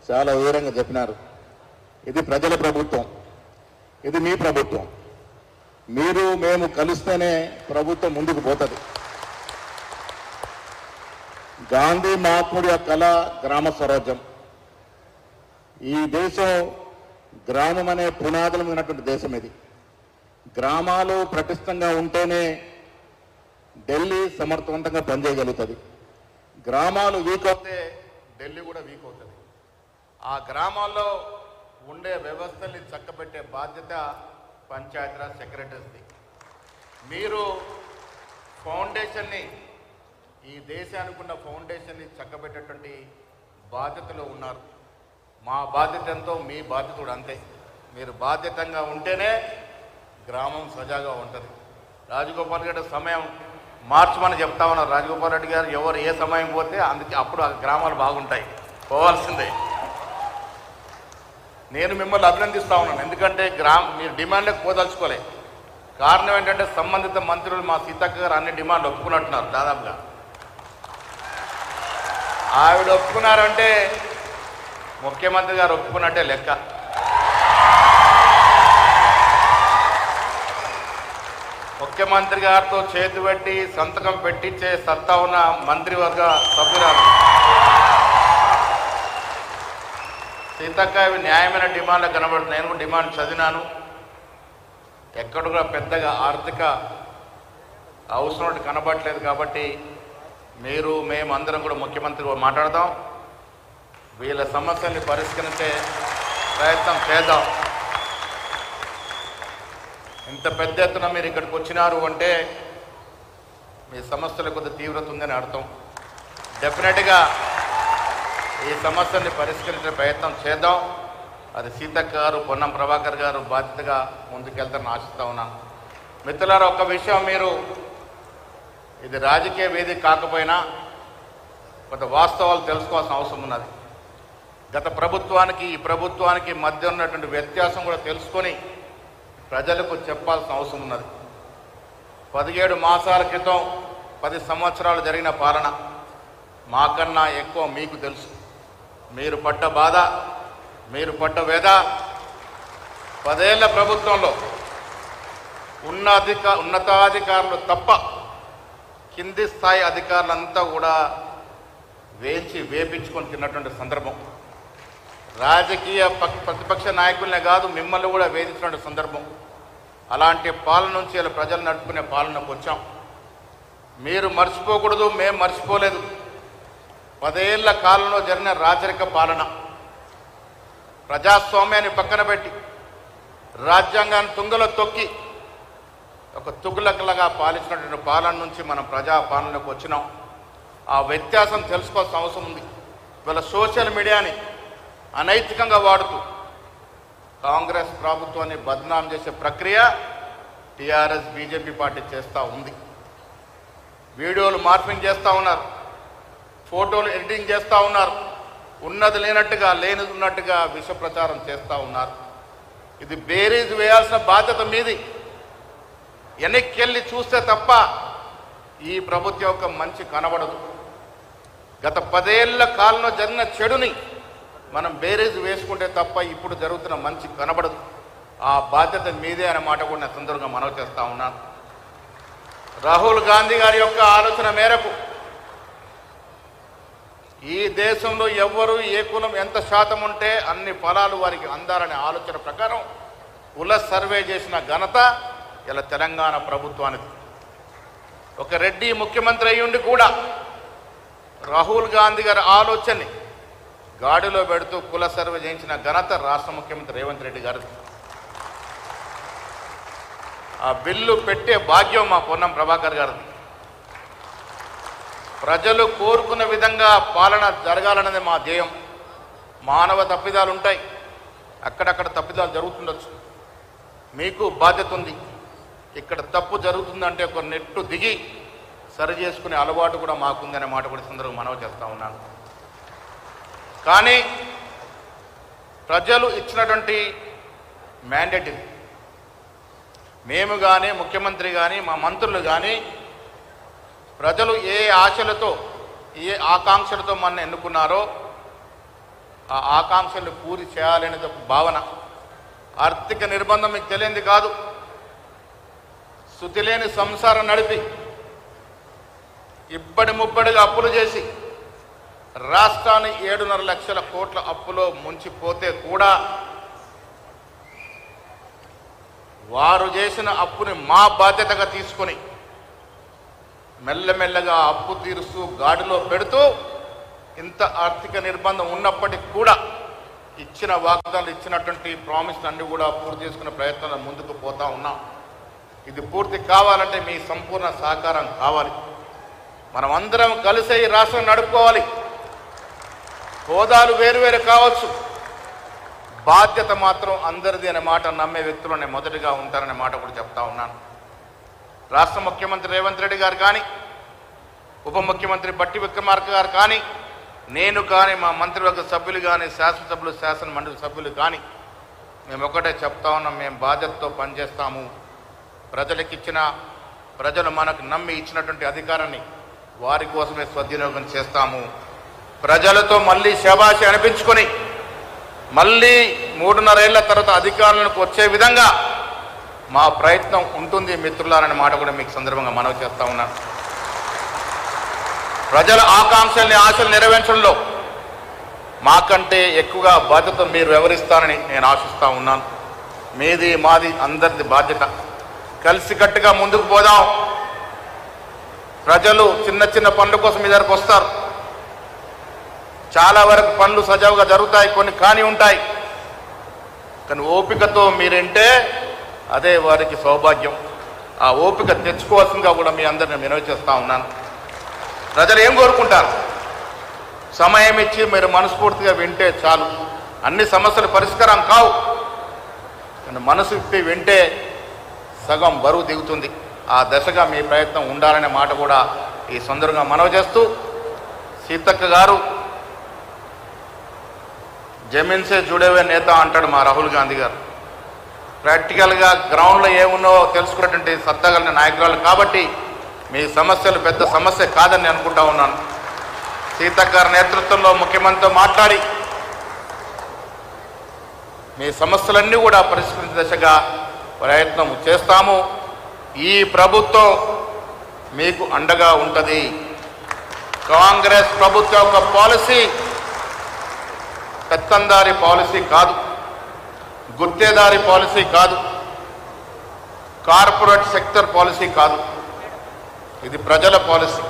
చాలా వివరంగా చెప్పినారు. ఇది ప్రజల ప్రభుత్వం, ఇది మీ ప్రభుత్వం. మీరు మేము కలిస్తేనే ప్రభుత్వం ముందుకు పోతుంది. గాంధీ మహాత్ముడి యొక్క కళ గ్రామ స్వరాజ్యం. ఈ దేశం గ్రామం అనే పునాదులు ఉన్నటువంటి దేశం ఇది. గ్రామాలు పటిష్టంగా ఉంటేనే ఢిల్లీ సమర్థవంతంగా పనిచేయగలుగుతుంది. గ్రామాలు వీక్ అవుతే ఢిల్లీ కూడా వీక్ అవుతుంది. ఆ గ్రామాల్లో ఉండే వ్యవస్థల్ని చక్కబెట్టే బాధ్యత పంచాయతీరాజ్ సెక్రటరీస్ది. మీరు ఫౌండేషన్ని, ఈ దేశానికి ఉన్న ఫౌండేషన్ని చక్కబెట్టేటువంటి బాధ్యతలో ఉన్నారు. మా బాధ్యత ఎంతో మీ బాధ్యత కూడా అంతే. మీరు బాధ్యతంగా ఉంటేనే గ్రామం సజాగా ఉంటుంది. రాజగోపాల్ రెడ్డి సమయం మార్చమని చెప్తా ఉన్నారు. రాజగోపాల్ రెడ్డి గారు ఎవరు ఏ సమయం పోతే అందుకే అప్పుడు ఆ గ్రామాలు బాగుంటాయి, పోవాల్సిందే. నేను మిమ్మల్ని అభినందిస్తూ ఉన్నాను. ఎందుకంటే మీరు డిమాండ్లకు పోదలుచుకోలే. కారణం ఏంటంటే సంబంధిత మంత్రులు మా సీతక్క గారు అన్ని డిమాండ్లు ఒప్పుకున్నట్టున్నారు. దాదాపుగా ఆవిడ ఒప్పుకున్నారంటే ముఖ్యమంత్రి గారు ఒప్పుకున్నట్టే లెక్క. ముఖ్యమంత్రి గారితో చేతి పెట్టి సంతకం పెట్టించే సత్తా ఉన్న మంత్రివర్గ సభ్యురాలు సీతక్క. ఇవి న్యాయమైన డిమాండ్లు కనబడుతున్నాయి. నేను కూడా డిమాండ్ చదివినాను. ఎక్కడ కూడా పెద్దగా ఆర్థిక అవసరం కనబడట్లేదు. కాబట్టి మీరు మేమందరం కూడా ముఖ్యమంత్రి మాట్లాడదాం, వీళ్ళ సమస్యల్ని పరిష్కరించే ప్రయత్నం చేద్దాం. ఇంత పెద్ద ఎత్తున మీరు ఇక్కడికి వచ్చినారు అంటే మీ సమస్యల కొద్ది తీవ్రత ఉందని అర్థం. డెఫినెట్గా ఈ సమస్యల్ని పరిష్కరించే ప్రయత్నం చేద్దాం. అది సీతక్క గారు, పొన్నం ప్రభాకర్ గారు బాధ్యతగా ముందుకెళ్తారని ఆశిస్తూ ఉన్నాను. మిత్రులారా, ఒక్క విషయం, మీరు ఇది రాజకీయ వేదిక కాకపోయినా కొంత వాస్తవాలు తెలుసుకోవాల్సిన అవసరం ఉన్నది. గత ప్రభుత్వానికి ఈ ప్రభుత్వానికి మధ్య ఉన్నటువంటి వ్యత్యాసం కూడా తెలుసుకొని ప్రజలకు చెప్పాల్సిన అవసరం ఉన్నది. 17 మాసాల క్రితం 10 సంవత్సరాలు జరిగిన పాలన మాకన్నా ఎక్కువ మీకు తెలుసు. మీరు పడ్డ బాధ, మీరు పడ్డ వేద. 10 ఏళ్ల ప్రభుత్వంలో ఉన్నతాధికారులు తప్ప కింది స్థాయి అధికారులంతా కూడా వేపించుకొని తిన్నటువంటి సందర్భం. రాజకీయ ప్రతిపక్ష నాయకులనే కాదు, మిమ్మల్ని కూడా వేధించినటువంటి సందర్భం. అలాంటి పాలన నుంచి ఇలా ప్రజలు నడుపుకునే పాలనకు వచ్చాం. మీరు మర్చిపోకూడదు, మేము మర్చిపోలేదు. 10 ఏళ్ల కాలంలో జరిగిన రాచరిక పాలన, ప్రజాస్వామ్యాన్ని పక్కన పెట్టి రాజ్యాంగాన్ని తుంగలో తొక్కి ఒక తుగులకలుగా పాలించినటువంటి పాలన నుంచి మనం ప్రజా పాలనలోకి వచ్చినాం. ఆ వ్యత్యాసం తెలుసుకోవాల్సిన అవసరం ఉంది. ఇవాళ సోషల్ మీడియాని అనైతికంగా వాడుతూ కాంగ్రెస్ ప్రభుత్వాన్ని బద్నాం చేసే ప్రక్రియ టీఆర్ఎస్ బీజేపీ పార్టీ చేస్తూ ఉంది. వీడియోలు మార్పింగ్ చేస్తూ ఉన్నారు, ఫోటోలు ఎడిటింగ్ చేస్తూ ఉన్నారు, ఉన్నది లేనట్టుగా లేనిది ఉన్నట్టుగా విష ప్రచారం చేస్తూ ఉన్నారు. ఇది బేరీజ్ వేయాల్సిన బాధ్యత మీది. వెనక్కెళ్ళి చూస్తే తప్ప ఈ ప్రభుత్వం యొక్క మంచి కనబడదు. గత 10 ఏళ్ల కాలంలో జరిగిన చెడుని మనం బేరీజ్ వేసుకుంటే తప్ప ఇప్పుడు జరుగుతున్న మంచి కనబడదు. ఆ బాధ్యత మీదే అనే మాట కూడా నేను సందర్భంగా మనవి చేస్తూ ఉన్నాను. రాహుల్ గాంధీ గారి యొక్క ఆలోచన మేరకు ఈ దేశంలో ఎవ్వరు ఏ కులం ఎంత శాతం ఉంటే అన్ని ఫలాలు వారికి అందాలనే ఆలోచన ప్రకారం కుల సర్వే చేసిన ఘనత ఇలా తెలంగాణ ప్రభుత్వానికి. ఒక రెడ్డి ముఖ్యమంత్రి అయ్యుండి కూడా రాహుల్ గాంధీ గారి ఆలోచనని గాడిలో పెడుతూ కుల సర్వే చేయించిన ఘనత రాష్ట్ర ముఖ్యమంత్రి రేవంత్ రెడ్డి గారిది. ఆ బిల్లు పెట్టే భాగ్యం మా పొన్నం ప్రభాకర్ గారిది. ప్రజలు కోరుకున్న విధంగా పాలన జరగాలన్నది మా ధ్యేయం. మానవ తప్పిదాలు ఉంటాయి, అక్కడక్కడ తప్పిదాలు జరుగుతుండొచ్చు. మీకు బాధ్యత ఉంది. ఇక్కడ తప్పు జరుగుతుందంటే ఒక నెట్టు దిగి సరి చేసుకునే అలవాటు కూడా మాకుందనే మాట కూడా సందర్భంగా మనవి చేస్తూ ఉన్నాను. కానీ ప్రజలు ఇచ్చినటువంటి మ్యాండేట్ ఇది. మేము కానీ ముఖ్యమంత్రి కానీ మా మంత్రులు కానీ ప్రజలు ఏ ఆశలతో ఏ ఆకాంక్షలతో మన ఎన్నుకున్నారో ఆ ఆకాంక్షలను పూర్తి చేయాలనేది ఒక భావన. ఆర్థిక నిర్బంధం మీకు తెలియంది కాదు. శుద్ధి లేని సంసారం నడిపి ఇబ్బడి ముబ్బడిగా అప్పులు చేసి రాష్ట్రాన్ని 7.5 లక్షల కోట్ల అప్పులో ముంచిపోతే కూడా వారు చేసిన అప్పుని మా బాధ్యతగా తీసుకొని మెల్లమెల్లగా అప్పు తీరుస్తూ గాడిలో పెడుతూ ఇంత ఆర్థిక నిర్బంధం ఉన్నప్పటికీ కూడా ఇచ్చిన వాగ్దానాలు ఇచ్చినటువంటి ప్రామిస్ అన్ని కూడా పూర్తి చేసుకునే ప్రయత్నంలో ముందుకు పోతా ఉన్నాం. ఇది పూర్తి కావాలంటే మీ సంపూర్ణ సహకారం కావాలి. మనం అందరం కలిసే ఈ రాష్ట్రం నడుపుకోవాలి. హోదాలు వేరువేరు కావచ్చు, బాధ్యత మాత్రం అందరిది అనే మాట నమ్మే వ్యక్తులు నేను మొదటిగా ఉంటారనే మాట కూడా చెప్తా ఉన్నాను. రాష్ట్ర ముఖ్యమంత్రి రేవంత్ రెడ్డి గారు కానీ, ఉప ముఖ్యమంత్రి బట్టి విక్రమార్క గారు కానీ, నేను కానీ, మా మంత్రివర్గ సభ్యులు కానీ, శాసనసభ్యులు, శాసన మండలి సభ్యులు కానీ మేము ఒకటే చెప్తా ఉన్నాం, మేము బాధ్యతతో పనిచేస్తాము. ప్రజలు మనకు నమ్మి ఇచ్చినటువంటి అధికారాన్ని వారి కోసమే సద్వినియోగం చేస్తాము. ప్రజలతో మళ్ళీ శబాషి అనిపించుకొని మళ్ళీ 3.5 ఏళ్ల తర్వాత అధికారులకు వచ్చే విధంగా మా ప్రయత్నం ఉంటుంది మిత్రులారనే మాట కూడా మీకు సందర్భంగా మనవి చేస్తా ఉన్నాను. ప్రజల ఆకాంక్షల్ని, ఆశలు నెరవేర్చడంలో మాకంటే ఎక్కువగా బాధ్యత మీరు వ్యవహరిస్తారని నేను ఆశిస్తూ ఉన్నాను. మీది మాది అందరిది బాధ్యత. కలిసికట్టుగా ముందుకు పోదాం. ప్రజలు చిన్న చిన్న పనుల కోసం మీ దగ్గరకు వస్తారు. చాలా వరకు పనులు సజావుగా జరుగుతాయి, కొన్ని కాని ఉంటాయి. కానీ ఓపికతో మీరంటే అదే వారికి సౌభాగ్యం. ఆ ఓపిక తెచ్చుకోవాల్సిందిగా కూడా మీ అందరిని మనవి చేస్తూ ఉన్నాను. ప్రజలు ఏం కోరుకుంటారు? సమయం ఇచ్చి మీరు మనస్ఫూర్తిగా వింటే చాలు. అన్ని సమస్యలు పరిష్కారం కావు, కానీ మనసు ఇప్పి వింటే సగం బరువు దిగుతుంది. ఆ దశగా మీ ప్రయత్నం ఉండాలనే మాట కూడా ఈ సందర్భంగా మనవి చేస్తూ, సీతక్క గారు జమీన్ సే జుడే హుయే నేత అంటాడు మా రాహుల్ గాంధీ గారు. ప్రాక్టికల్గా గ్రౌండ్లో ఏమున్నో తెలుసుకున్నటువంటి సత్తాగలిగిన నాయకురాలు కాబట్టి మీ సమస్యలు పెద్ద సమస్య కాదని నేను అనుకుంటా ఉన్నాను. సీతక్క గారి నేతృత్వంలో ముఖ్యమంత్రితో మాట్లాడి మీ సమస్యలన్నీ కూడా పరిష్కరించే దశగా ప్రయత్నం చేస్తాము. ఈ ప్రభుత్వం మీకు అండగా ఉంటుంది. కాంగ్రెస్ ప్రభుత్వం యొక్క పాలసీ పెత్తందారి పాలసీ కాదు, గుత్తేదారి పాలసీ కాదు, కార్పొరేట్ సెక్టర్ పాలసీ కాదు. ఇది ప్రజల పాలసీ.